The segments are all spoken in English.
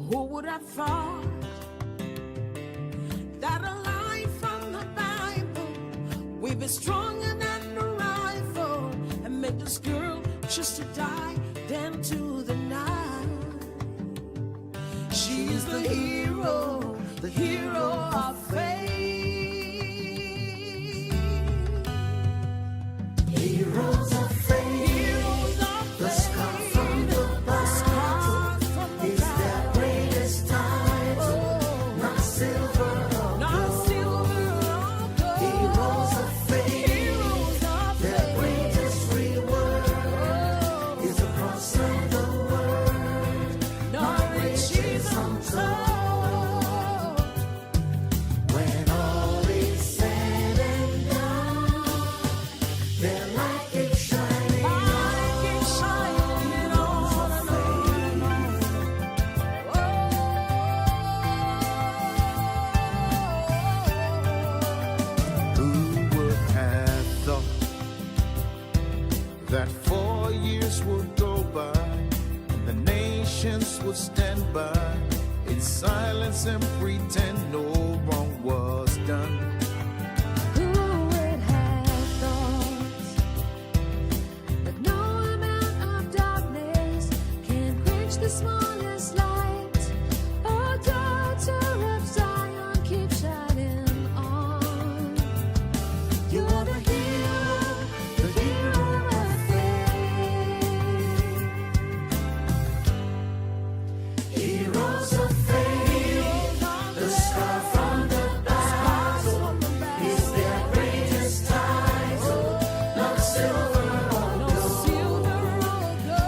Who would have thought that a life from the Bible would be stronger than a rifle and make this girl just to die down to the night? She's the hero of faith. Heroes of faith. Heroes of the scar from the battle is their greatest title. Not silver or gold. Heroes of faith. Their greatest reward is the cross of the word. Not riches untold. When all is said and done, their light keeps shining on and on. Who would have thought that 4 years would go by and the nations would stand by in silence and pretend no wrong was done? Who would have thought that no amount of darkness can quench the smallest light? Oh, daughter of Zion, keep shining on. You're the hero of faith. Heroes of faith, the scar from the battle is their greatest title. Not silver or gold.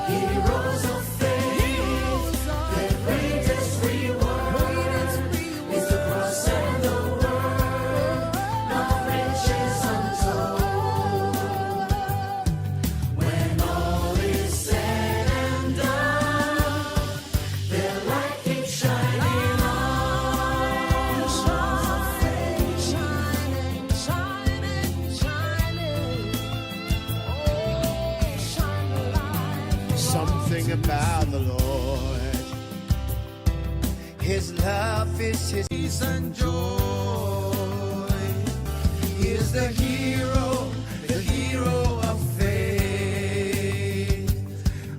Heroes of faith, their greatest reward is the cross and the word. Not riches untold. When all is said and done, their light keeps shining on. Shining, shining, shining. Oh, shine a light. Something about the Lord, His love is His peace and joy. He is the hero of faith.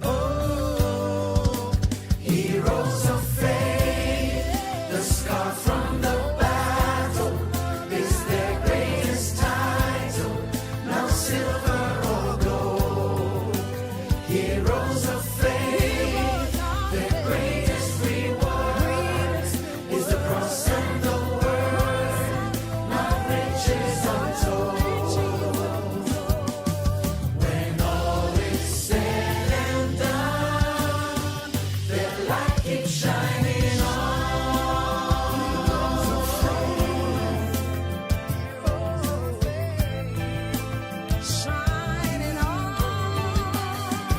Oh, Heroes of faith, the scar from the battle is their greatest title. Not silver or gold. Heroes of faith, their greatest reward is the cross and the word. Not riches untold. When all is said and done, their light keeps shining on. Shining on.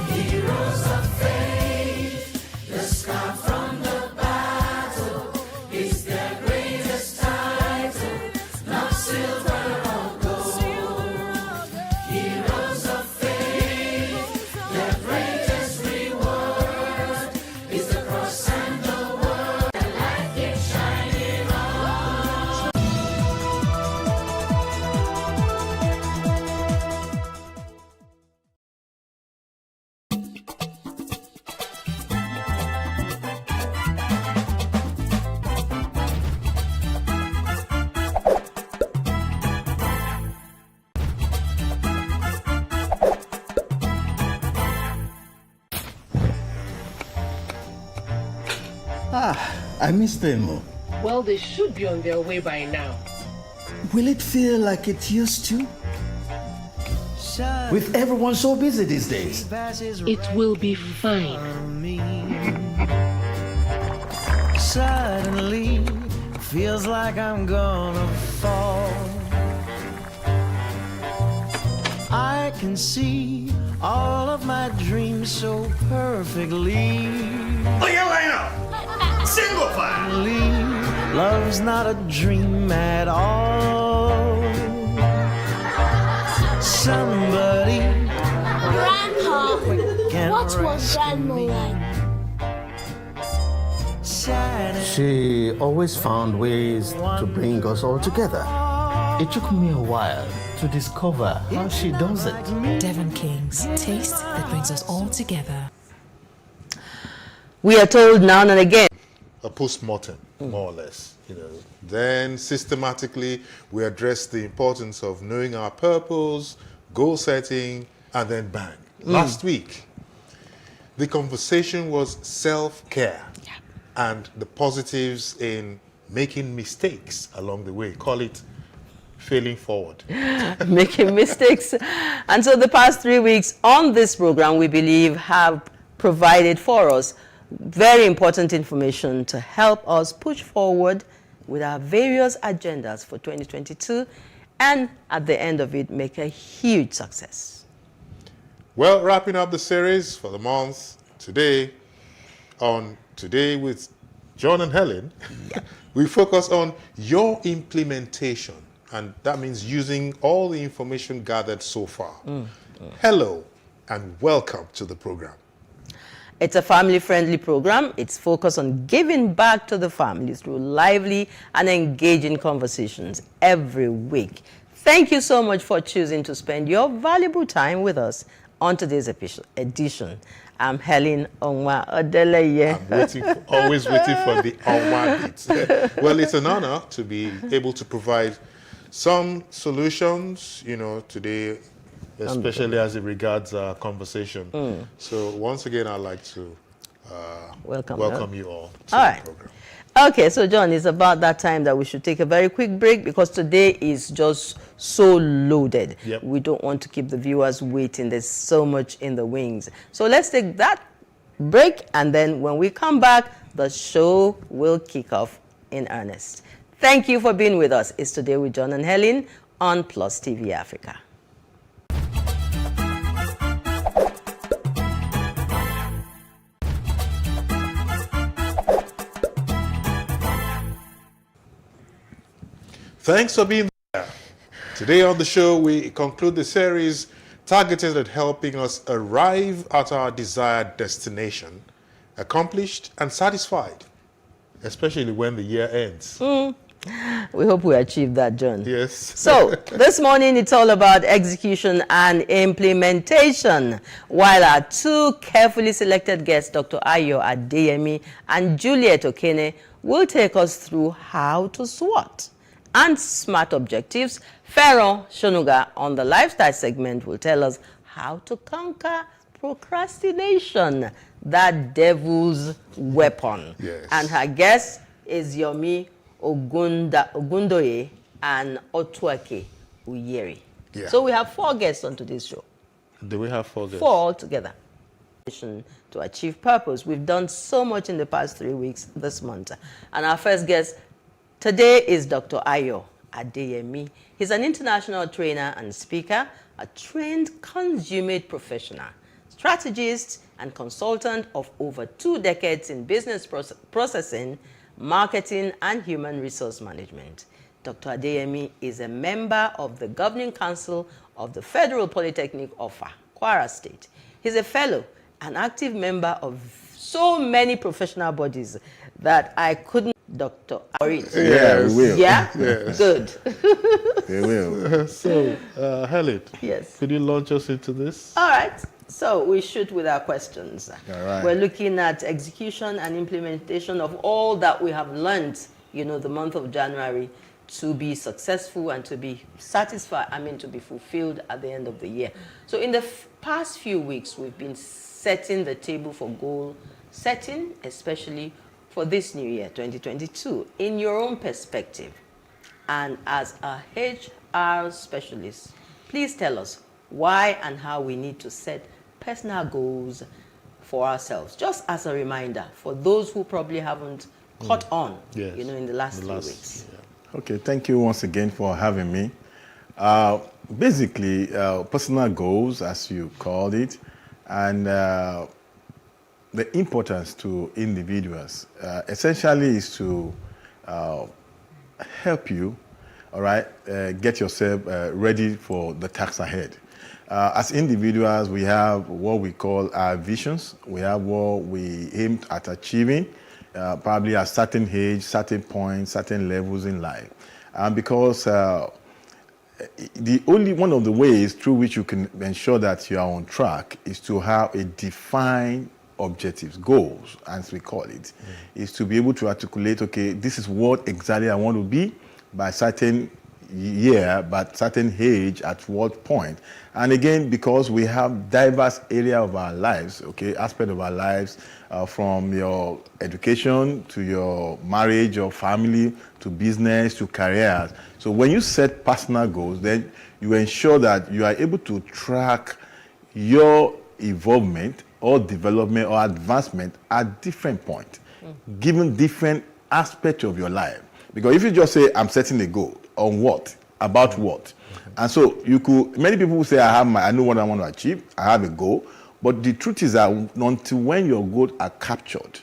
Heroes of faith, the scar from the battle is their greatest title. Not silver or gold. Heroes of faith, their greatest reward is the cross and the word. The light keeps shining on. I miss them. Well, they should be on their way by now. Will it feel like it used to? With everyone so busy these days. It will be fine. Suddenly, feels like I'm gonna fall. I can see all of my dreams so perfectly. Oh, yeah, line up! Single file! Love's not a dream at all. Somebody Grandpa, can what was rescue Grandma me. like? shining. She always found ways to bring us all together. It took me a while to discover how she does it. Devon King's taste that brings us all together. We are told now and again. A post-mortem, more or less, Then systematically we address the importance of knowing our purpose, goal setting, and then bang. Last week, the conversation was self-care and the positives in making mistakes along the way. Call it failing forward. Making mistakes. And so the past 3 weeks on this program, we believe, have provided for us very important information to help us push forward with our various agendas for 2022 and at the end of it make a huge success. Well, wrapping up the series for the month today with John and Helen, we focus on your implementation, and that means using all the information gathered so far. Hello and welcome to the program. It's a family-friendly program. It's focused on giving back to the family through lively and engaging conversations every week. Thank you so much for choosing to spend your valuable time with us on today's edition. I'm Helen Onwa Odeleye. I'm always waiting for the Onwa bit. Well, it's an honor to be able to provide some solutions, today, especially as it regards our conversation. So once again, I'd like to welcome you all to the program. Okay, so John, it's about that time that we should take a very quick break because today is just so loaded. Yep. We don't want to keep the viewers waiting. There's so much in the wings. So let's take that break, and then when we come back, the show will kick off in earnest. Thank you for being with us. It's Today with John and Helen on Plus TV Africa. Thanks for being there. Today on the show, we conclude the series targeted at helping us arrive at our desired destination, accomplished and satisfied, especially when the year ends. We hope we achieve that, John. Yes. So, this morning it's all about execution and implementation, while our two carefully selected guests, Dr. Ayo Adeyemi and Juliet Okene, will take us through how to SWOT and SMART objectives. Pharaoh Shonuga on the lifestyle segment will tell us how to conquer procrastination, that devil's weapon. Yes. And her guest is Yomi Ogundoye and Otuake Uyeri. Yeah. So we have 4 guests on today's show. Do we have 4 guests? 4 altogether. To achieve purpose. We've done so much in the past 3 weeks this month. And our first guest today is Dr. Ayo Adeyemi. He's an international trainer and speaker, a trained consummate professional, strategist, and consultant of over 2 decades in business processing, marketing, and human resource management. Dr. Adeyemi is a member of the Governing Council of the Federal Polytechnic of Kwara State. He's a fellow, an active member of so many professional bodies that I couldn't. Dr. Arit. Yeah, we will. Yeah? Yes. Good. We will. So, Helen, Yes. could you launch us into this? All right. So we shoot with our questions. All right. We're looking at execution and implementation of all that we have learned, the month of January, to be successful and to be satisfied, to be fulfilled at the end of the year. So in the past few weeks, we've been setting the table for goal setting, especially for this new year, 2022, in your own perspective. And as a HR specialist, please tell us why and how we need to set personal goals for ourselves. Just as a reminder, for those who probably haven't caught on, Yes. in the last 3 weeks. Yeah. Okay, thank you once again for having me. Basically, personal goals, as you called it, and the importance to individuals essentially is to help you, all right, get yourself ready for the tasks ahead. As individuals, we have what we call our visions. We have what we aim at achieving, probably at certain age, certain points, certain levels in life. And because the only one of the ways through which you can ensure that you are on track is to have a defined objectives, goals, as we call it, is to be able to articulate, okay, this is what exactly I want to be by certain year, but certain age at what point. And again, because we have diverse area of our lives, okay, aspect of our lives, from your education to your marriage or family to business to careers. So when you set personal goals, then you ensure that you are able to track your involvement or development or advancement at different points, given different aspects of your life. Because if you just say, I'm setting a goal, on what? About what? And so many people will say, I know what I want to achieve, I have a goal. But the truth is that until when your goals are captured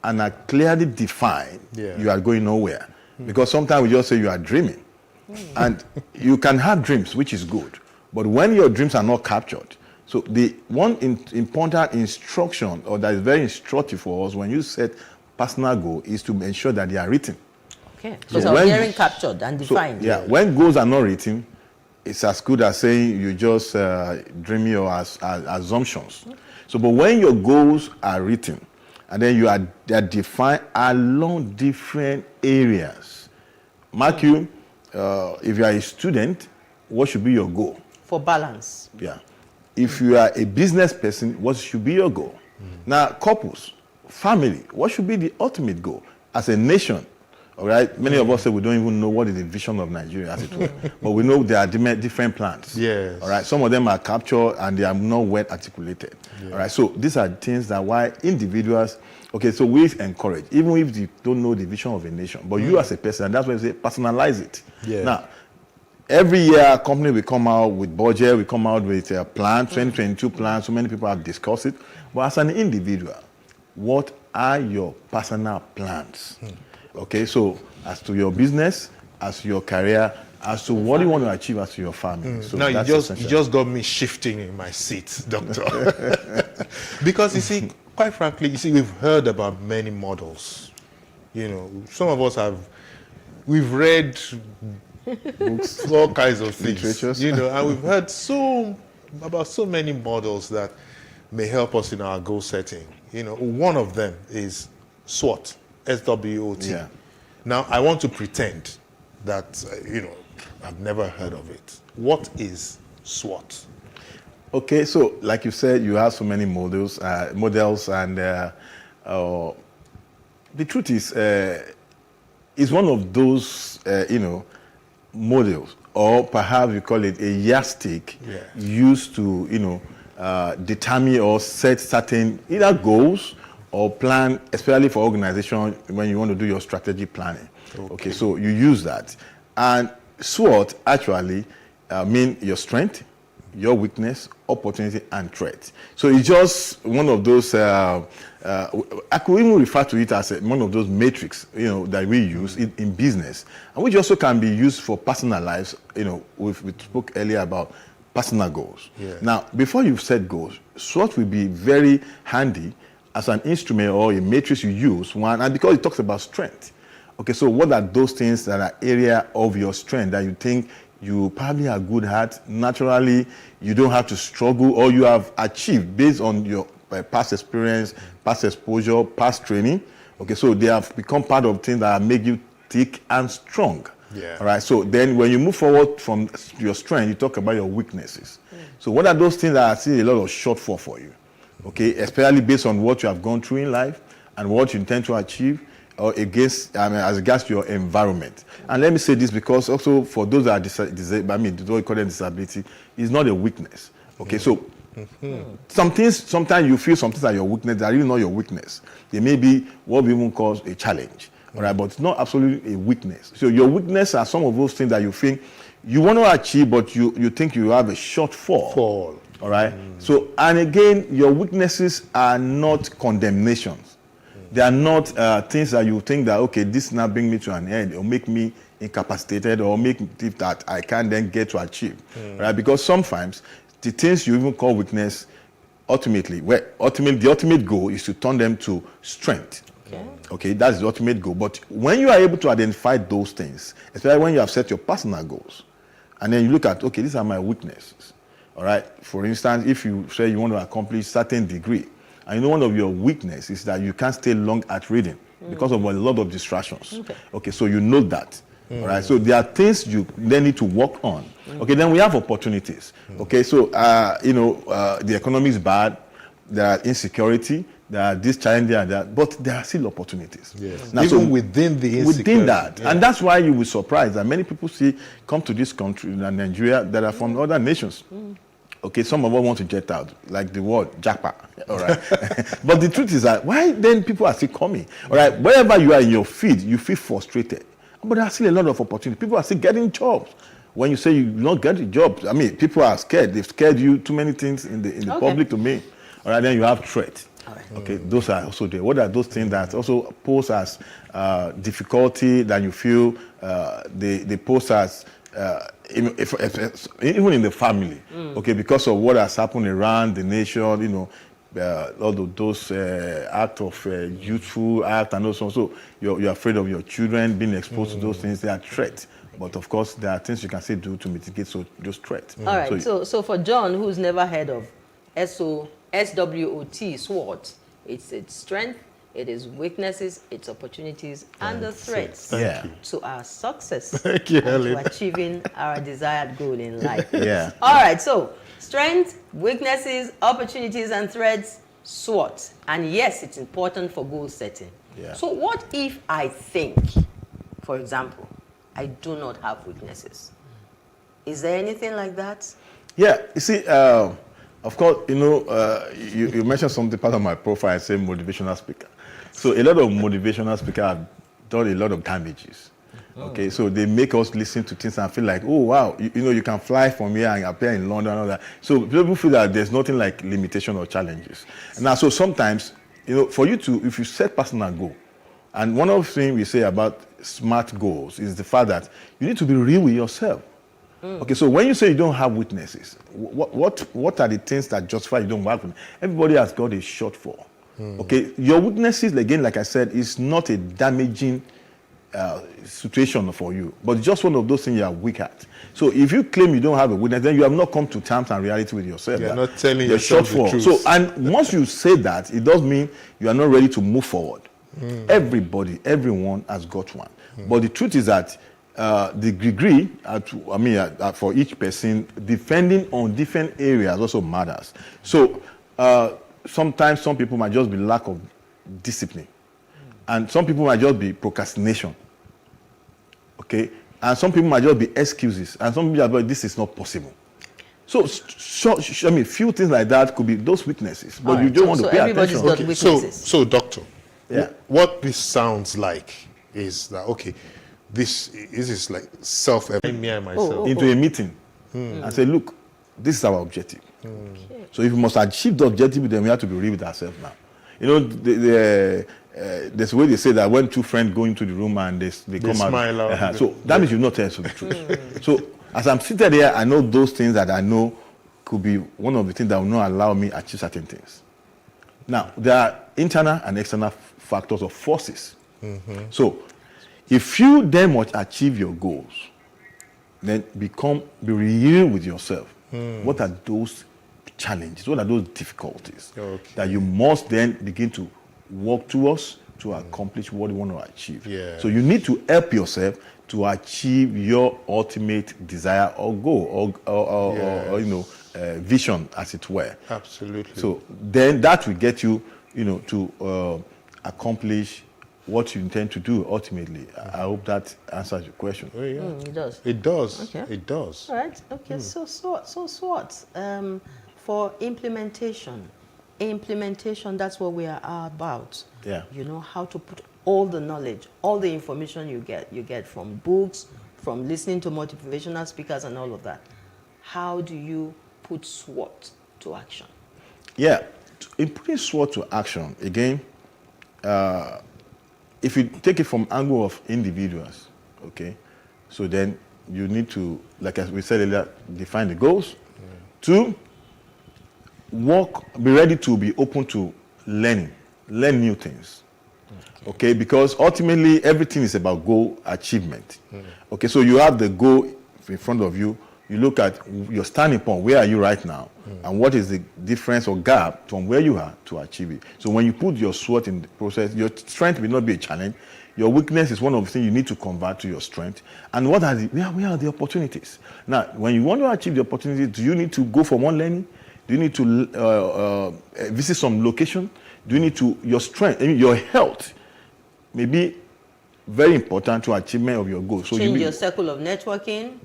and are clearly defined, you are going nowhere. Because sometimes we just say you are dreaming. And you can have dreams, which is good. But when your dreams are not captured, so the one important instruction, or that is very instructive for us when you set personal goal, is to ensure that they are written. Okay, so when hearing captured and defined. So, when goals are not written, it's as good as saying you just dream your assumptions. So, but when your goals are written, and then they are defined along different areas. Mark you, if you are a student, what should be your goal? For balance. Yeah. If you are a business person, what should be your goal? Now, couples, family, what should be the ultimate goal? As a nation, all right? Many of us say we don't even know what is the vision of Nigeria, as it were. But we know there are different plans. Yes. All right? Some of them are captured and they are not well articulated. Yeah. All right? So these are things that why individuals, okay, so we encourage, even if you don't know the vision of a nation, but you as a person, and that's why we say personalize it. Yeah. Now, every year, a company will come out with budget, we come out with a plan, 2022 plan, so many people have discussed it. But as an individual, what are your personal plans? Okay, so as to your business, as to your career, as to what you want to achieve as to your family. So now you just got me shifting in my seat, doctor. Because you see, quite frankly, we've heard about many models. You know, some of us we've read books, all kinds of things, you know, and we've heard about so many models that may help us in our goal setting. You know, one of them is SWOT, SWOT. Yeah. Now, I want to pretend that, I've never heard of it. What is SWOT? Okay, so like you said, you have so many models, and the truth is, it's one of those, models, or perhaps you call it a yardstick used to, determine or set certain either goals or plan, especially for organization when you want to do your strategic planning. Okay, so you use that. And SWOT actually mean your strength, your weakness, opportunity, and threat. So it's just one of those, I could even refer to it as one of those matrix, that we use in business, and which also can be used for personal lives. We spoke earlier about personal goals. Yeah. Now, before you've set goals, SWOT will be very handy as an instrument or a matrix you use, and because it talks about strength. Okay, so what are those things that are area of your strength that you think you probably are good at, naturally, you don't have to struggle, or you have achieved based on your past experience, past exposure, past training. Okay, so they have become part of things that make you thick and strong. Yeah. All right, so then when you move forward from your strength, you talk about your weaknesses. So what are those things that I see a lot of shortfall for you? Okay, especially based on what you have gone through in life and what you intend to achieve, or as regards to your environment. And let me say this, because also for those that are those we call them disability, is not a weakness. Okay, so sometimes you feel some things are your weakness that are really not your weakness. They may be what we even call a challenge. All right, but it's not absolutely a weakness. So your weakness are some of those things that you think you want to achieve, but you think you have a shortfall. All right. So, and again, your weaknesses are not condemnations. They are not things that you think that, okay, this now bring me to an end, or make me incapacitated, or make me think that I can't then get to achieve. Right? Because sometimes the things you even call weakness, the ultimate goal is to turn them to strength. Okay, that's the ultimate goal. But when you are able to identify those things, especially when you have set your personal goals, and then you look at, okay, these are my weaknesses. All right. For instance, if you say you want to accomplish certain degree, and you know one of your weaknesses is that you can't stay long at reading because of a lot of distractions. Okay, so you know that. All right. So there are things you then need to work on. Okay, then we have opportunities. Okay, so the economy is bad. There are insecurity. There are this challenge and that, but there are still opportunities. Yes. Now, Even so within the insecurity. within that, and that's why you will be surprised that many people come to this country, Nigeria, that are from other nations. Okay, some of us want to jet out, like the word jackpot. All right, but the truth is that why then people are still coming? All right, wherever you are in your field, you feel frustrated, but there are still a lot of opportunities. People are still getting jobs. When you say you not get jobs, I mean, people are scared. They've scared you too many things in the public domain. All right, then you have threat. Okay, those are also there. What are those things that also pose as difficulty that you feel they pose as even in the family? Okay, because of what has happened around the nation, all of those act of youthful act and also. So you're afraid of your children being exposed to those things. They are threats. But of course, there are things you can still do to mitigate those threats. All right. So for John, who's never heard of SWOT, SWOT, it's its strength, it is weaknesses, its opportunities, and the threats to our success Thank you, and to achieving our desired goal in life. Yeah. All right, so strength, weaknesses, opportunities, and threats, SWOT. And yes, it's important for goal setting. Yeah. So what if I think, for example, I do not have weaknesses? Is there anything like that? Yeah, you see, of course, you mentioned something part of my profile, I say motivational speaker. So a lot of motivational speakers have done a lot of damages. Okay, so they make us listen to things and feel like, oh wow, you can fly from here and appear in London and all that. So people feel that there's nothing like limitation or challenges. Now, so sometimes, for you to, if you set personal goal, and one of the things we say about smart goals is the fact that you need to be real with yourself. Okay, so when you say you don't have weaknesses, what are the things that justify you don't have them? Everybody has got a shortfall. Okay, your weaknesses, again, like I said, is not a damaging situation for you, but just one of those things you are weak at. So if you claim you don't have a weakness, then you have not come to terms and reality with yourself. You're not telling your yourself shortfall. the truth. So, and once you say that, it does mean you are not ready to move forward. Everybody, everyone has got one. But the truth is that the degree, for each person, depending on different areas, also matters. So sometimes some people might just be lack of discipline, and some people might just be procrastination. Okay, and some people might just be excuses, and some people might be, this is not possible. So few things like that could be those weaknesses, but you don't want to pay attention. Got weaknesses. So doctor, Yeah. what this sounds like is that, okay, this is like me and myself. Into a meeting and say, look, this is our objective. So if we must achieve the objective, then we have to be real with ourselves now. There's a way they say that when two friends go into the room and they come smile out. So that means you not tell us the truth. So as I'm seated here, I know those things that I know could be one of the things that will not allow me to achieve certain things. Now, there are internal and external factors or forces. So if you then must achieve your goals, then be real with yourself. What are those challenges? What are those difficulties that you must then begin to work towards to accomplish what you want to achieve? Yeah. So you need to help yourself to achieve your ultimate desire or goal or vision, as it were. Absolutely. So then that will get you, to accomplish what you intend to do ultimately. I hope that answers your question. Oh, yeah. It does. It does. Okay. It does. All right. Okay. So SWOT. For implementation, that's what we are about. Yeah. How to put all the knowledge, all the information you get from books, from listening to motivational speakers and all of that. How do you put SWOT to action? Yeah. In putting SWOT to action, again, if you take it from angle of individuals, okay, so then you need to, like as we said earlier, define the goals. 2, be ready to be open to learn new things. Okay, because ultimately everything is about goal achievement. Okay, so you have the goal in front of you. You look at your standing point. Where are you right now, and what is the difference or gap from where you are to achieve it? So when you put your SWOT in the process, your strength will not be a challenge. Your weakness is one of the things you need to convert to your strength. And where are the opportunities? Now, when you want to achieve the opportunities, do you need to go for more learning? Do you need to visit some location? Do you need to, your strength, your health may be very important to achievement of your goals. So change your circle of networking.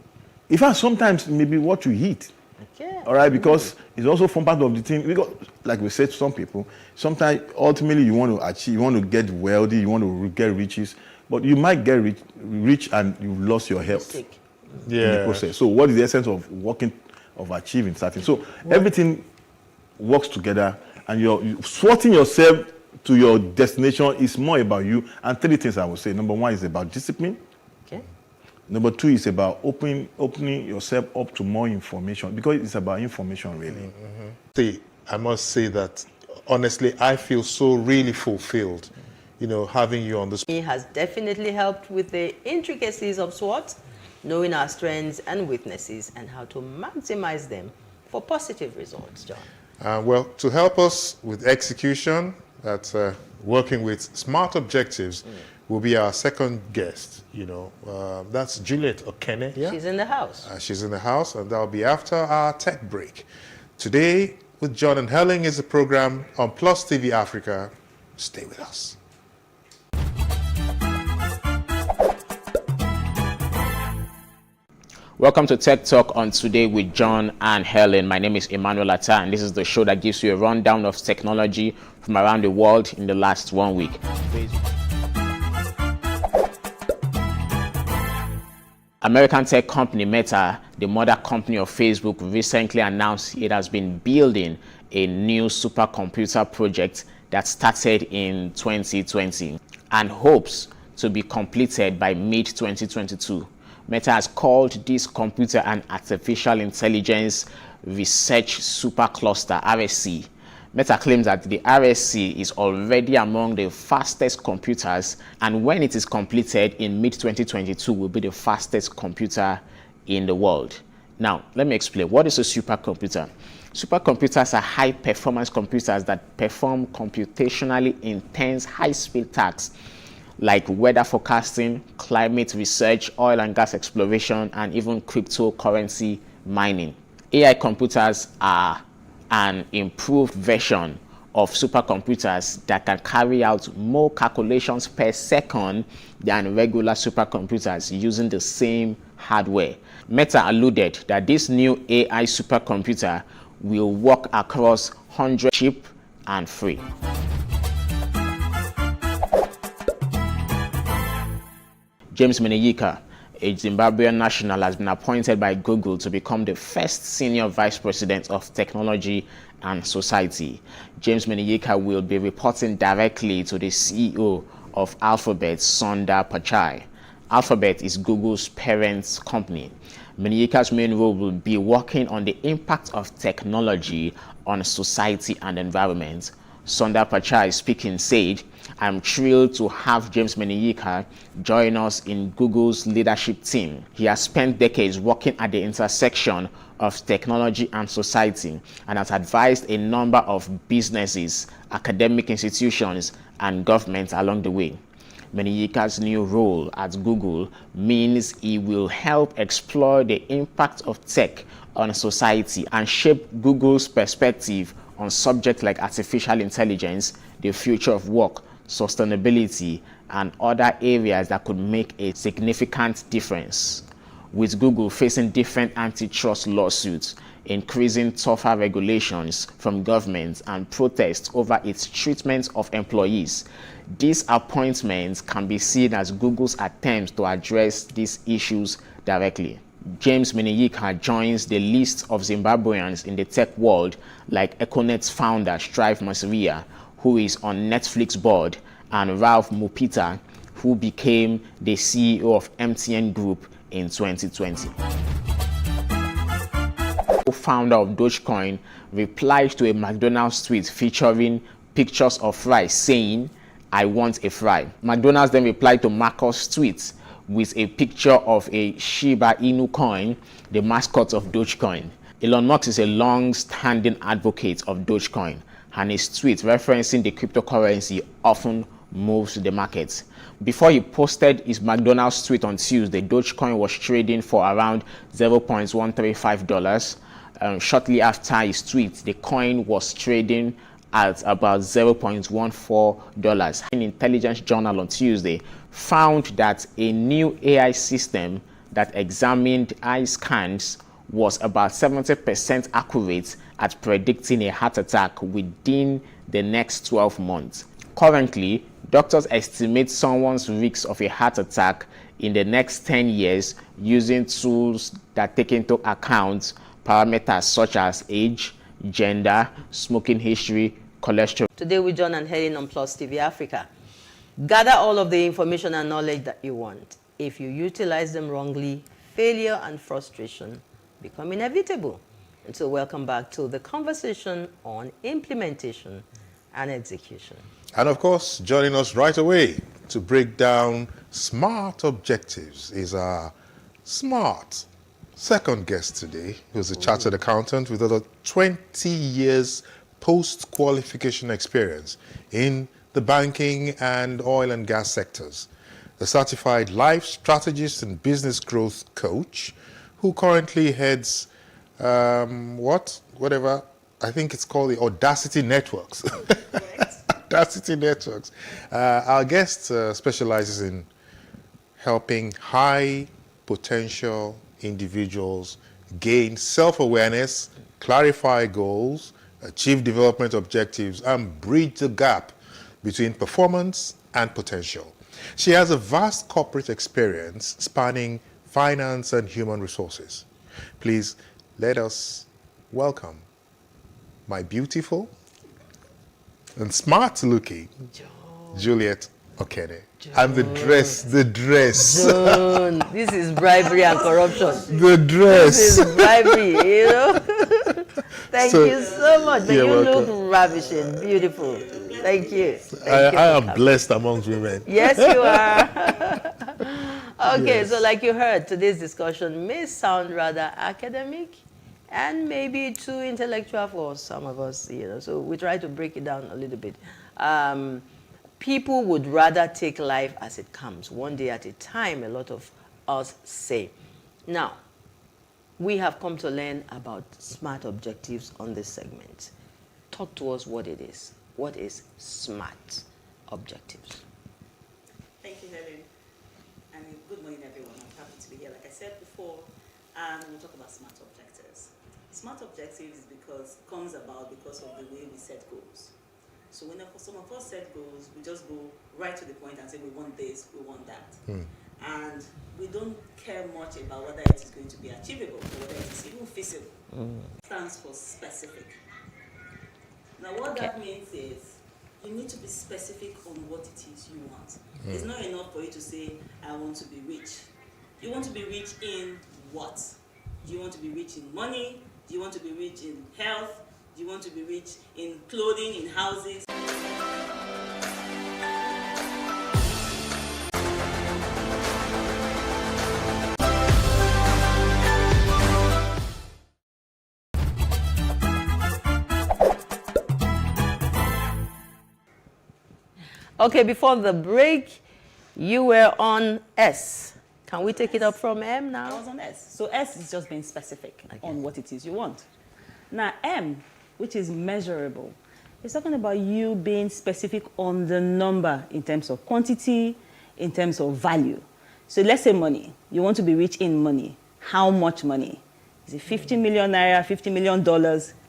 In fact, sometimes maybe what you eat. Okay. All right, because it's also from part of the thing. Because, like we said to some people, sometimes ultimately you want to achieve, you want to get wealthy, you want to get riches, but you might get rich and you've lost your health in the process. So what is the essence of achieving something? So everything works together, and you're sorting yourself to your destination is more about you. And 3 things I would say. Number 1 is about discipline. Okay. Number 2 is about opening yourself up to more information, because it's about information, really. See, I must say that honestly, I feel so really fulfilled, having you on this. He has definitely helped with the intricacies of SWOT, knowing our strengths and weaknesses and how to maximize them for positive results, John. Well, to help us with execution, that's working with smart objectives, will be our second guest. That's Juliet Okene. Yeah? She's in the house. She's in the house, and that'll be after our tech break. Today, with John and Helen, is a program on PlusTvAfrica. Stay with us. Welcome to Tech Talk on Today with John and Helen. My name is Emmanuel Atta, and this is the show that gives you a rundown of technology from around the world in the last 1 week. American tech company Meta, the mother company of Facebook, recently announced it has been building a new supercomputer project that started in 2020 and hopes to be completed by mid-2022. Meta has called this computer an Artificial Intelligence Research Supercluster, RSC. Meta claims that the RSC is already among the fastest computers, and when it is completed in mid-2022 will be the fastest computer in the world. Now, let me explain. What is a supercomputer? Supercomputers are high-performance computers that perform computationally intense high-speed tasks like weather forecasting, climate research, oil and gas exploration, and even cryptocurrency mining. AI computers are an improved version of supercomputers that can carry out more calculations per second than regular supercomputers using the same hardware. Meta alluded that this new AI supercomputer will work across 100 cheap and free. James Meneyika, a Zimbabwean national, has been appointed by Google to become the first senior vice president of technology and society. James Meneyika will be reporting directly to the CEO of Alphabet, Sundar Pichai. Alphabet is Google's parent company. Meneyika's main role will be working on the impact of technology on society and environment. Sundar Pichai speaking said, "I'm thrilled to have James Meneyika join us in Google's leadership team. He has spent decades working at the intersection of technology and society and has advised a number of businesses, academic institutions, and governments along the way." Meneyika's new role at Google means he will help explore the impact of tech on society and shape Google's perspective on subjects like artificial intelligence, the future of work, sustainability, and other areas that could make a significant difference. With Google facing different antitrust lawsuits, increasing tougher regulations from governments, and protests over its treatment of employees, these appointments can be seen as Google's attempts to address these issues directly. James Meneyika joins the list of Zimbabweans in the tech world like Econet's founder Strive Masiria, who is on Netflix board, and Ralph Mupita, who became the CEO of MTN Group in 2020. The founder of Dogecoin replied to a McDonald's tweet featuring pictures of rice saying, I want a fry. McDonald's then replied to Marcus' tweet with a picture of a Shiba Inu coin, the mascot of Dogecoin. Elon Musk is a long-standing advocate of Dogecoin, and his tweet referencing the cryptocurrency often moves the market. Before he posted his McDonald's tweet on Tuesday, Dogecoin was trading for around $0.135. Shortly after his tweet, the coin was trading at about $0.14. An intelligence journal on Tuesday found that a new AI system that examined eye scans was about 70% accurate at predicting a heart attack within the next 12 months. Currently, doctors estimate someone's risk of a heart attack in the next 10 years using tools that take into account parameters such as age, gender, smoking history, cholesterol. Today with John and Helen on Plus TV Africa. Gather all of the information and knowledge that you want. If you utilize them wrongly, failure and frustration become inevitable. And so welcome back to the conversation on implementation and execution. And of course, joining us right away to break down SMART objectives is our SMART second guest today, who's a chartered accountant with over 20 years post-qualification experience in the banking and oil and gas sectors. A certified life strategist and business growth coach who currently heads whatever, I think it's called the Audacity Networks. Audacity Networks. Our guest specializes in helping high potential individuals gain self-awareness, clarify goals, achieve development objectives, and bridge the gap between performance and potential. She has a vast corporate experience spanning finance and human resources. Please let us welcome my beautiful and smart-looking Juliet Okene. And the dress. John, this is bribery and corruption. The dress. This is bribery, you know. Thank you so much. But you welcome. look ravishing, beautiful. Thank you. I am blessed amongst women. Yes, you are. Okay, so like you heard, today's discussion may sound rather academic and maybe too intellectual for some of us, you know. So we try to break it down a little bit. People would rather take life as it comes, one day at a time, a lot of us say. Now, we have come to learn about SMART objectives on this segment. Talk to us what it is. What is SMART objectives? Thank you, Helen. And good morning, everyone. I'm happy to be here. Like I said before, we'll talk about SMART objectives. SMART objectives comes about because of the way we set goals. So when some of us set goals, we just go right to the point and say we want this, we want that. And we don't care much about whether it is going to be achievable or whether it is even feasible. It stands for specific. Now what that means is you need to be specific on what it is you want. It's not enough for you to say, I want to be rich. You want to be rich in what? Do you want to be rich in money? Do you want to be rich in health? Do you want to be rich in clothing, in houses? Okay, before the break, you were on S. Can we take it up from M now? I was on S. So S is just being specific on what it is you want. Now M, which is measurable, it's talking about you being specific on the number in terms of quantity, in terms of value. So let's say money. You want to be rich in money. How much money? Is it 50 million naira, $50 million?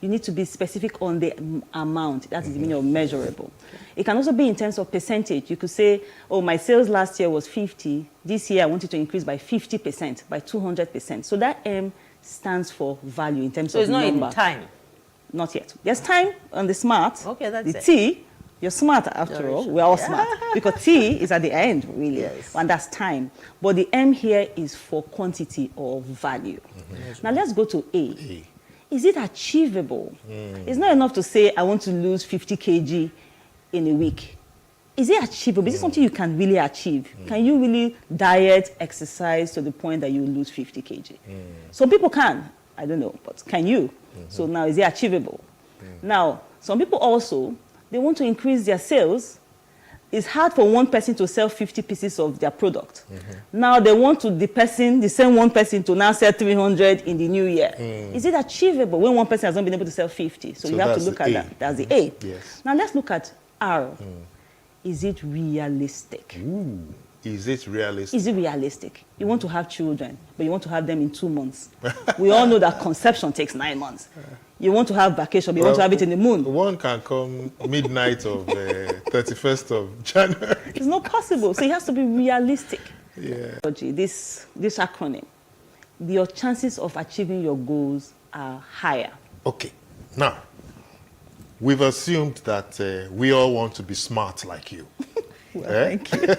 You need to be specific on the amount. That is the meaning of measurable. It can also be in terms of percentage. You could say, oh, my sales last year was 50. This year I want it to increase by 50%, by 200%. So that M stands for value in terms of number. So it's not in time? Not yet. There's time on the SMART. Okay, that's the it. T, you're smart after all. We're all smart. Because T is at the end, really. Yes. And that's time. But the M here is for quantity or value. Now let's go to A. Is it achievable? It's not enough to say, I want to lose 50 kg in a week. is it achievable? Is it something you can really achieve? Can you really diet, exercise to the point that you lose 50 kg? Some people can. I don't know, but can you? So now, is it achievable? Now, some people also, they want to increase their sales. It's hard for one person to sell 50 pieces of their product. Now they want to the same one person to now sell 300 in the new year. Is it achievable when one person has not been able to sell 50? So you have to look at that. That's the A. Yes. Now let's look at R. Is it realistic? Ooh. Is it realistic? Is it realistic? You want to have children, but you want to have them in 2 months. We all know that conception takes 9 months. You want to have vacation, but you want to have it in the moon. One can come midnight of 31st of January. It's not possible. So it has to be realistic. Yeah. This acronym, your chances of achieving your goals are higher. Okay. Now, we've assumed that we all want to be smart like you. Well, thank you.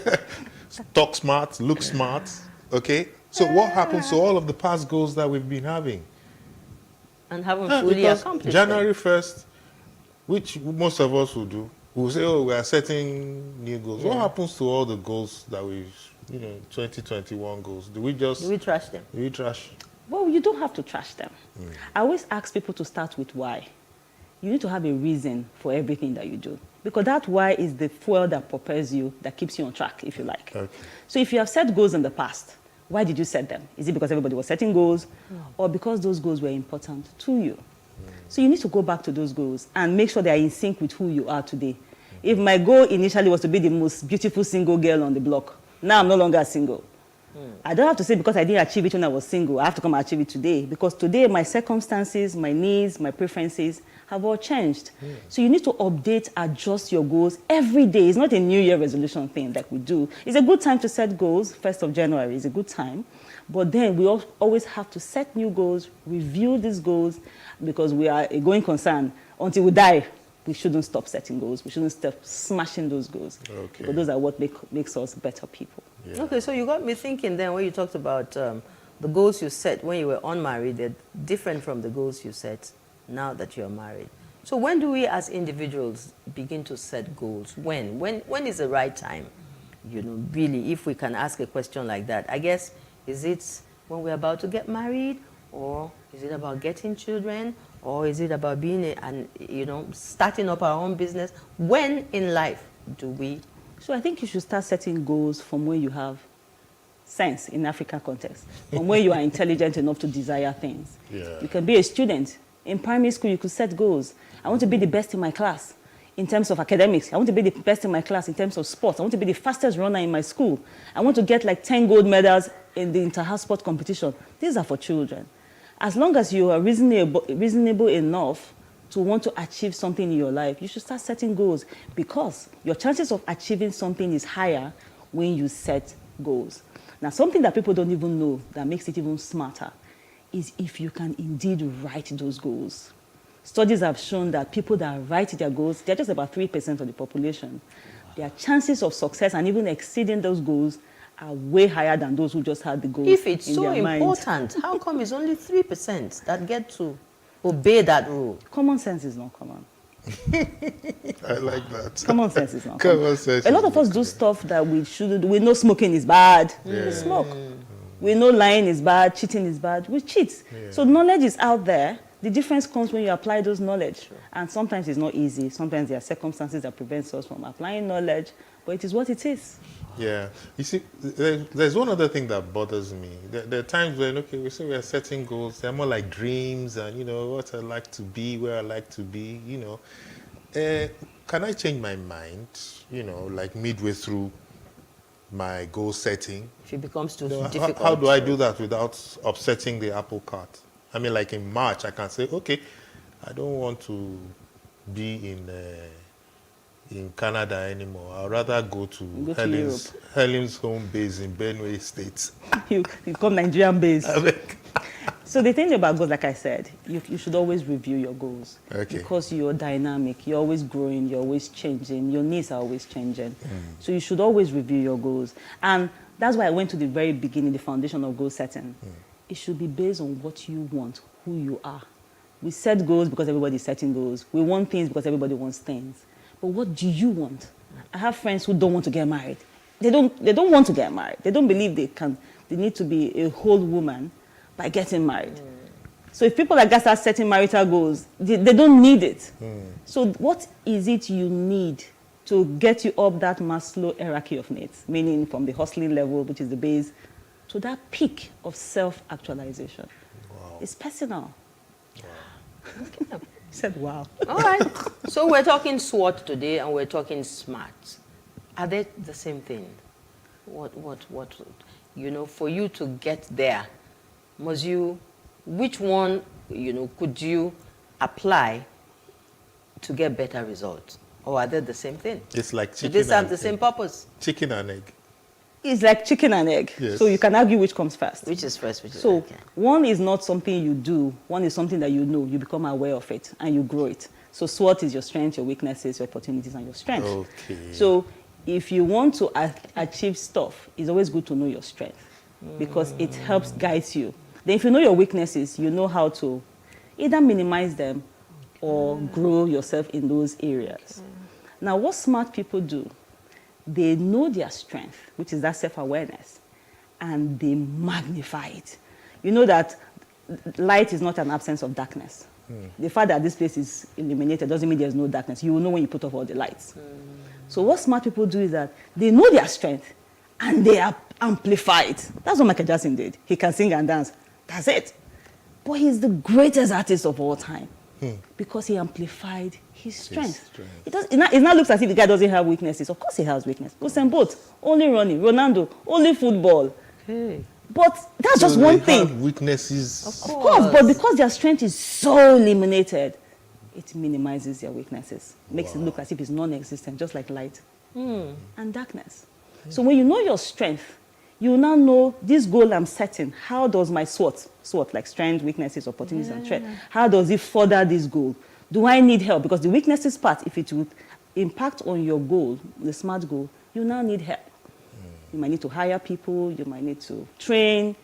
Talk smart, look smart. Okay? So what happens to all of the past goals that we've been having? And haven't fully Because accomplished January 1st, which most of us will do, we'll say, oh, we are setting new goals. What happens to all the goals that we've, 2021 goals? Do we trash them? Do we trash? Well, you don't have to trash them. I always ask people to start with why. You need to have a reason for everything that you do. Because that why is the fuel that propels you, that keeps you on track, if you like. Okay. So if you have set goals in the past, why did you set them? Is it because everybody was setting goals, or because those goals were important to you? So you need to go back to those goals and make sure they are in sync with who you are today. If my goal initially was to be the most beautiful single girl on the block, now I'm no longer single. I don't have to say because I didn't achieve it when I was single, I have to come and achieve it today. Because today my circumstances, my needs, my preferences have all changed. So you need to update, adjust your goals every day. It's not a New Year resolution thing like we do. It's a good time to set goals. 1st of January is a good time. But then we always have to set new goals, review these goals, because we are a going concern. Until we die, we shouldn't stop setting goals. We shouldn't stop smashing those goals. Okay. Because those are what makes us better people. Yeah. Okay, so you got me thinking then when you talked about the goals you set when you were unmarried, they're different from the goals you set now that you're married. So when do we as individuals begin to set goals? When is the right time? Really, if we can ask a question like that, I guess, is it when we're about to get married, or is it about getting children, or is it about being starting up our own business? When in life do we? So I think you should start setting goals from where you have sense in African context, from where you are intelligent enough to desire things. Yeah. You can be a student. In primary school, you could set goals. I want to be the best in my class in terms of academics. I want to be the best in my class in terms of sports. I want to be the fastest runner in my school. I want to get like 10 gold medals in the inter-house sport competition. These are for children. As long as you are reasonable enough to want to achieve something in your life, you should start setting goals, because your chances of achieving something is higher when you set goals. Now, something that people don't even know that makes it even smarter is if you can indeed write those goals. Studies have shown that people that write their goals, they're just about 3% of the population. Their chances of success and even exceeding those goals are way higher than those who just had the goals If it's in so their mind. important, how come it's only 3% that get to obey that rule? Common sense is not common. I like that. Common sense is not Common common. sense A lot is of us do stuff that we shouldn't. We know smoking is bad. We smoke. We know lying is bad, cheating is bad. We cheat. So knowledge is out there. The difference comes when you apply those knowledge. And sometimes it's not easy. Sometimes there are circumstances that prevent us from applying knowledge. But it is what it is. Yeah. You see, there's one other thing that bothers me. There are times when, okay, we say we are setting goals. They're more like dreams and, what I like to be, where I like to be, Can I change my mind, like midway through my goal setting? If it becomes too difficult. How do I do that without upsetting the apple cart? I mean, like in March, I can say, okay, I don't want to be in Canada anymore. I'd rather go to Helen's home base in Benue State. You become Nigerian base. So the thing about goals, like I said, you should always review your goals. Okay. Because you're dynamic, you're always growing, you're always changing, your needs are always changing. So you should always review your goals. And that's why I went to the very beginning, the foundation of goal setting. It should be based on what you want, who you are. We set goals because everybody's setting goals. We want things because everybody wants things. But what do you want? I have friends who don't want to get married. They don't want to get married. They don't believe they need to be a whole woman by getting married. So if people like that start setting marital goals, they don't need it. So what is it you need to get you up that Maslow hierarchy of needs? Meaning from the hustling level, which is the base, to that peak of self-actualization. Wow. It's personal. Wow. Said wow. All right. So we're talking SWOT today and we're talking SMART. Are they the same thing? What, for you to get there, which one, could you apply to get better results? Or are they the same thing? It's like chicken. Do they have the same purpose? Chicken and egg. It's like chicken and egg. Yes. So you can argue which comes first. Which is first, So one is not something you do. One is something that you know. You become aware of it and you grow it. So SWOT is your strengths, your weaknesses, your opportunities, and your strengths. Okay. So if you want to achieve stuff, it's always good to know your strength because it helps guide you. Then if you know your weaknesses, you know how to either minimize them or grow yourself in those areas. Now, what smart people do, they know their strength, which is that self-awareness, and they magnify it. You know that light is not an absence of darkness. The fact that this place is illuminated doesn't mean there's no darkness. You will know when you put off all the lights. So what smart people do is that they know their strength and they amplify it. That's what Michael Jackson did. He can sing and dance. That's it. But he's the greatest artist of all time because he amplified his strength. It now looks as if the guy doesn't have weaknesses. Of course he has weaknesses. Usain Bolt, only running. Ronaldo, only football. Okay. But that's just one thing. Have weaknesses. Of course, but because their strength is so limited, it minimizes their weaknesses. Makes it look as if it's non-existent, just like light and darkness. So when you know your strength, you now know this goal I'm setting. How does my SWOT, like strength, weaknesses, opportunities, and threat, how does it further this goal? Do I need help? Because the weaknesses part, if it would impact on your goal, the SMART goal, you now need help. You might need to hire people, you might need to train,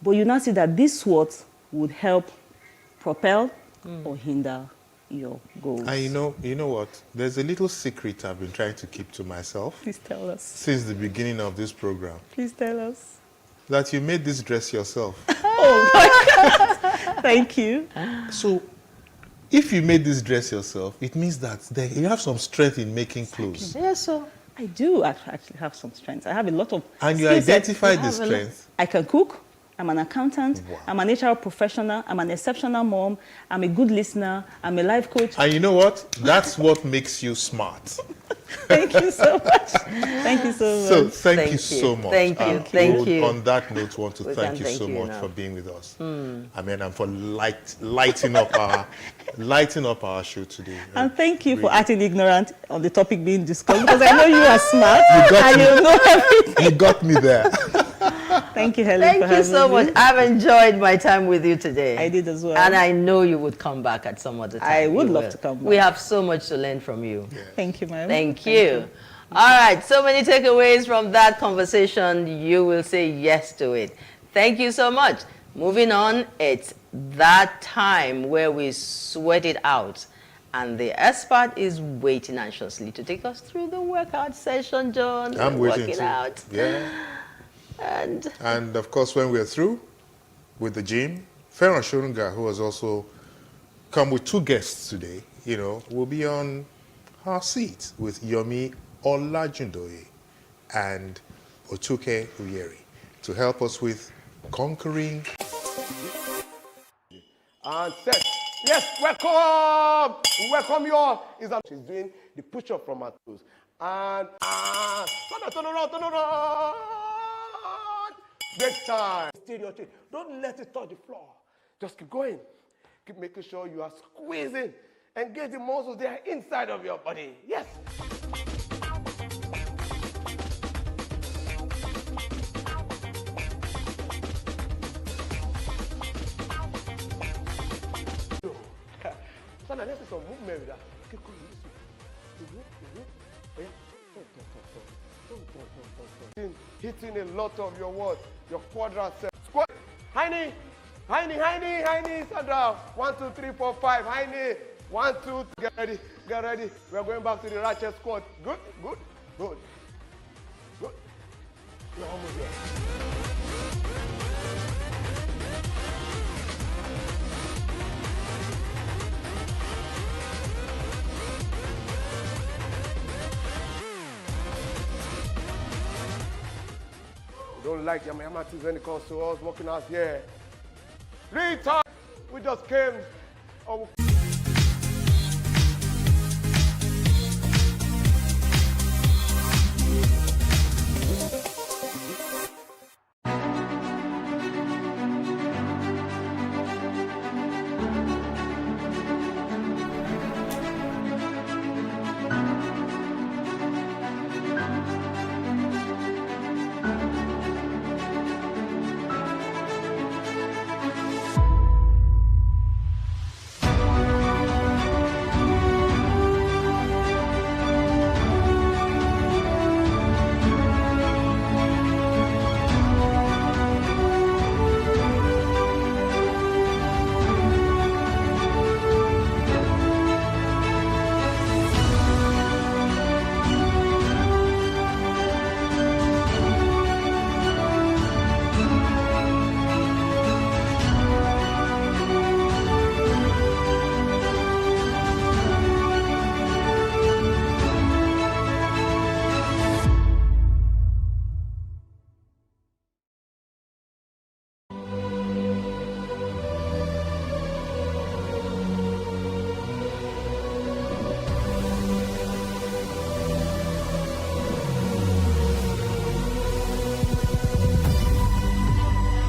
but you now see that this SWOT would help propel or hinder your goals. And you know what? There's a little secret I've been trying to keep to myself. Please tell us. Since the beginning of this program. Please tell us. That you made this dress yourself. Oh my God. Thank you. So, if you made this dress yourself, it means that you have some strength in making clothes. Yes, sir. I do actually have some strengths. I have a lot of And you identify the strength. I can cook. I'm an accountant. Wow. I'm an HR professional. I'm an exceptional mom. I'm a good listener. I'm a life coach. And you know what? That's what makes you smart. Thank you so much. Thank you so much. So thank you so much. Thank you. On that note, I want to thank you so much for being with us. I mean, and for lighting up our show today. And thank you for acting ignorant on the topic being discussed because I know you are smart you know everything. You got me there. Thank you, Helen. Thank you so much. I've enjoyed my time with you today. I did as well. And I know you would come back at some other time. I would love to come back. We have so much to learn from you. Yeah. Thank you, ma'am. Thank you. All right. So many takeaways from that conversation. You will say yes to it. Thank you so much. Moving on, it's that time where we sweat it out. And the expert is waiting anxiously to take us through the workout session, John. I'm waiting working out. Yeah. And of course, when we're through with the gym, Farron Shurunga, who has also come with two guests today, will be on her seat with Yomi Olajundoye and Otuke Uyeri to help us with conquering. And set. Yes, welcome. We welcome you all. She's doing the push-up from her toes. And turn around. Break time. Steady your chin. Don't let it touch the floor. Just keep going. Keep making sure you are squeezing. Engage the muscles they are inside of your body. Yes. So now let's do some movement with that. Keep going. Hitting a lot of your what? Your quadriceps. Squat. High knee. Sandra. 1, 2, 3, 4, 5. High knee. 1, 2, get ready, get ready. We're going back to the ratchet squat. Good, good, good, good. We're almost there. Don't like Yamayamas when it comes to us working out here. 3 times we just came. Oh.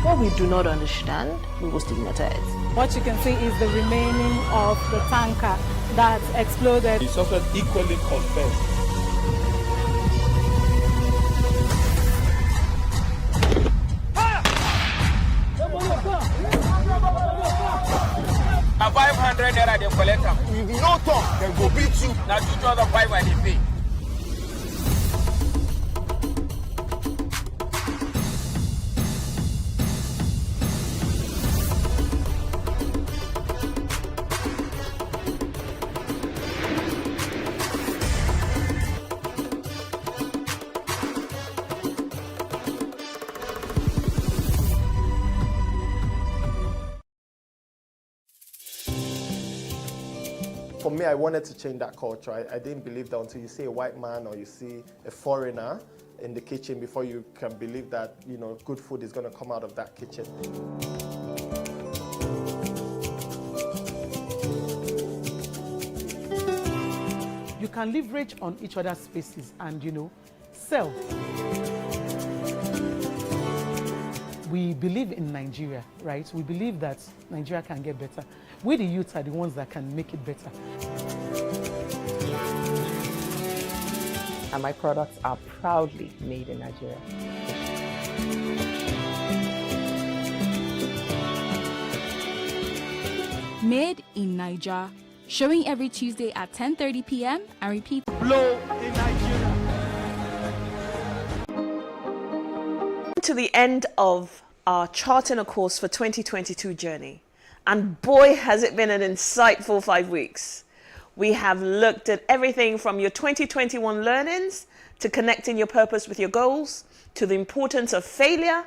What we do not understand, we will stigmatize. What you can see is the remaining of the tanker that exploded. It's also equally confessed. A 500 naira they collect them. If you don't talk, they go beat you. Now 2,500 and they pay. For me, I wanted to change that culture. I didn't believe that until you see a white man or you see a foreigner in the kitchen before you can believe that, you know, good food is going to come out of that kitchen. You can leverage on each other's spaces and, you know, sell. We believe in Nigeria, right? We believe that Nigeria can get better. We, the youth, are the ones that can make it better. And my products are proudly made in Nigeria. Made in Nigeria, showing every Tuesday at 10:30 p.m. and repeat. Blow in Nigeria. To the end of our charting a course for 2022 journey. And boy, has it been an insightful 5 weeks. We have looked at everything from your 2021 learnings to connecting your purpose with your goals, to the importance of failure,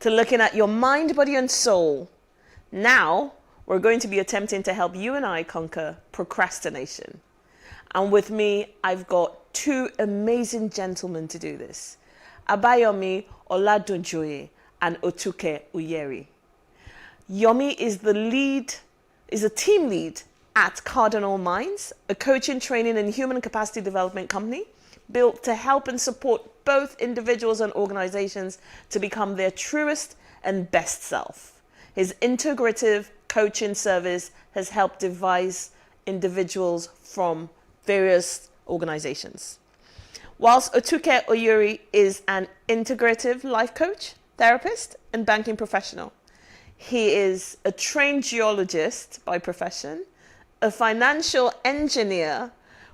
to looking at your mind, body, and soul. Now, we're going to be attempting to help you and I conquer procrastination. And with me, I've got 2 amazing gentlemen to do this. Abayomi Oladunjoye and Otuke Uyeri. Yomi is a team lead at Cardinal Minds, a coaching, training, and human capacity development company built to help and support both individuals and organizations to become their truest and best self. His integrative coaching service has helped devise individuals from various organizations. Whilst Otuke Oyuri is an integrative life coach, therapist, and banking professional. He is a trained geologist by profession, a financial engineer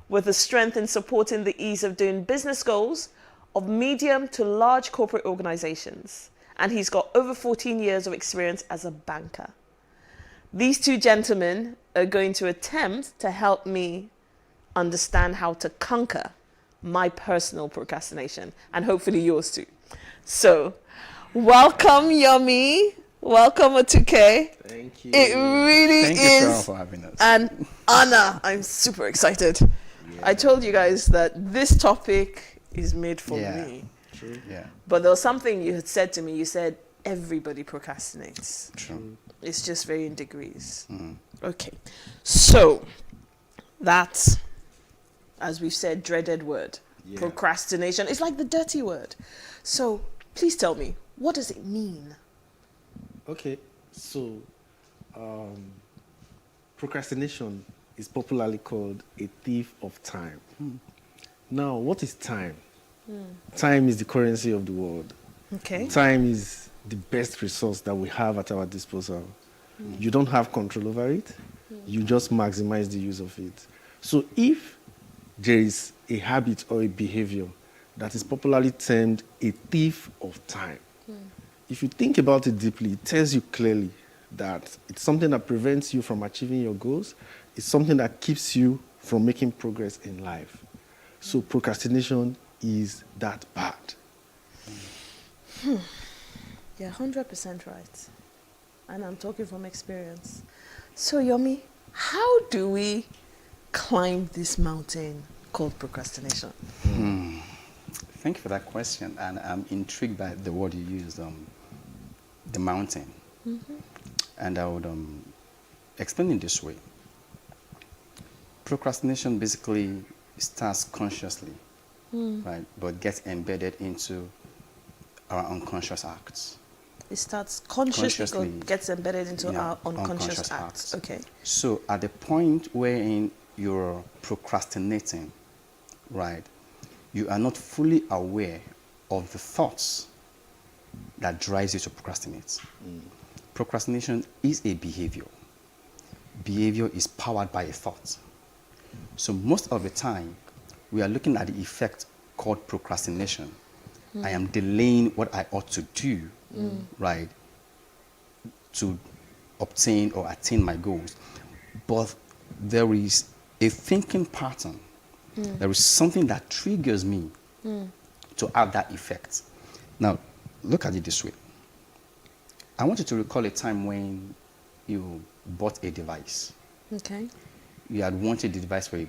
with a strength in supporting the ease of doing business goals of medium to large corporate organizations. And he's got over 14 years of experience as a banker. These two gentlemen are going to attempt to help me understand how to conquer my personal procrastination and hopefully yours too. So, welcome Yomi, welcome Atuke. Thank you. It really Thank you, is Sarah, for having us. an honor. I'm super excited. I told you guys that this topic is made for me. True. Yeah. But there was something you had said to me. You said everybody procrastinates. True. It's just varying degrees. Mm. Okay. So that's, as we've said, dreaded word. Yeah. Procrastination. It's like the dirty word. So please tell me, what does it mean? Okay. So procrastination is popularly called a thief of time. Now, what is time? Time is the currency of the world. Okay. Time is the best resource that we have at our disposal. You don't have control over it. You just maximize the use of it. So if there is a habit or a behavior that is popularly termed a thief of time, if you think about it deeply, it tells you clearly that it's something that prevents you from achieving your goals. It's something that keeps you from making progress in life. So procrastination is that bad. You're 100% right. And I'm talking from experience. So Yomi, how do we climb this mountain called procrastination? Thank you for that question. And I'm intrigued by the word you used, the mountain. And I would explain it this way. Procrastination basically starts consciously, right, but gets embedded into our unconscious acts. It starts consciously gets embedded into our unconscious acts. Okay. So at the point wherein you're procrastinating, right, you are not fully aware of the thoughts that drives you to procrastinate. Procrastination is a behavior. Behavior is powered by a thought. So most of the time, we are looking at the effect called procrastination. I am delaying what I ought to do, right, to obtain or attain my goals. But there is a thinking pattern. There is something that triggers me to have that effect. Now, look at it this way. I want you to recall a time when you bought a device. Okay. You had wanted the device for a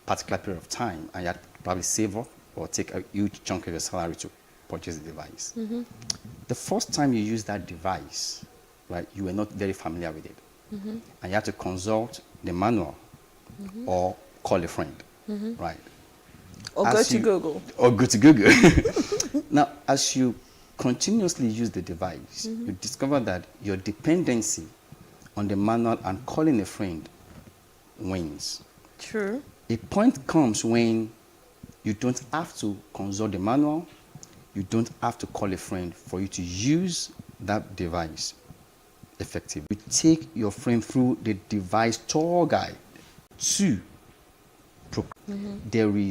particular period of time, and you had probably save up or take a huge chunk of your salary to purchase the device. The first time you used that device, right, you were not very familiar with it. And you had to consult the manual or call a friend, right? Or go to Google. Or go to Google. Now, as you continuously use the device, you discover that your dependency on the manual and calling a friend wanes. True. A point comes when you don't have to consult the manual, you don't have to call a friend for you to use that device effectively. You take your friend through the device tour guide to there is